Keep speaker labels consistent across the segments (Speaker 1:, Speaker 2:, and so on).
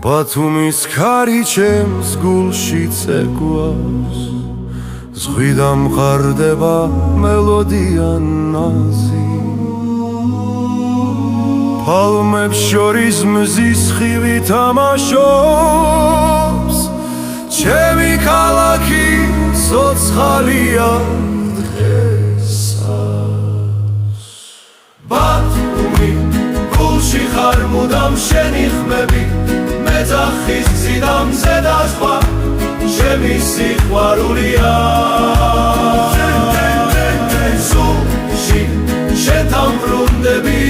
Speaker 1: ბათუმის ქარი ჩემს გულში წეკვავს, ზღვიდა მყარდება მელოდია ნაზი, palmებს შორის მზის ხივი თამაშობს, ჩემი ქალაქი ცოცხალია დღესაც. ბათუმი, გულში ხარ მუდამ შენი ხმები, მეძახის გზიდა მზე და ზღვა, ჩემი სიყვარულია. სულში შენთან ბრუნდები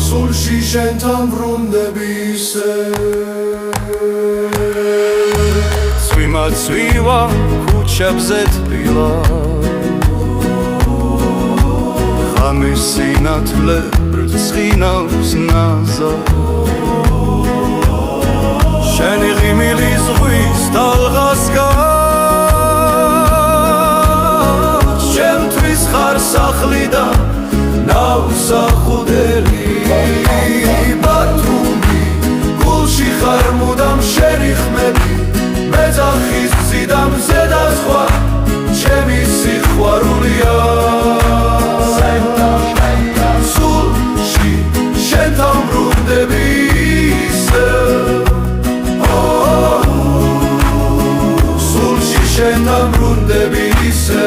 Speaker 1: სულში შენთან ბრუნდები ისე. წვიმა წვივა ქუჩებზე თბილა, ღამის სინათლე ბრწყინავს ნაზა, შენი ღიმილი ზღვის თალღასგან, ჩემთვის ხარ სახლი და ნავსახუდელი. ბათუმი, გულში ხარ მუდამ შენი ხმები, მეძახის გზიდა მზე და ზღვა, ჩემი სიყვარულია. სულში შენთან ბრუნდები ისე, სულში შენთან ბრუნდები ისე.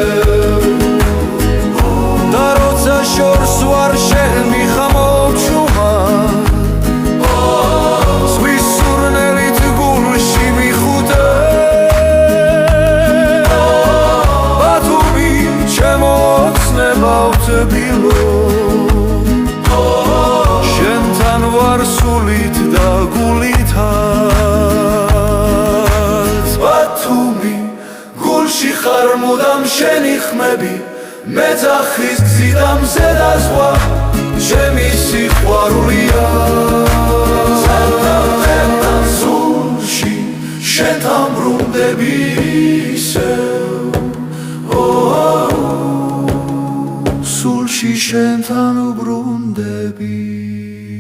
Speaker 1: და როცა შორს ვარ შენ მიხამობ შუმად, ზღვის სურნელით გულში მიხუტე. ბათუმი, ჩემო ოცნება ვთბილო, შენთან ვარ სულით და გულითაც. ბათუმი, გულში ხარ მუდამ შენი ხმები, მეძახის გზიდა მზე და ზღვა, ჩემი სიყვარულია. სულში შენთან ბრუნდები ისევ, სულში შენთან ბრუნდები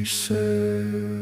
Speaker 1: ისევ.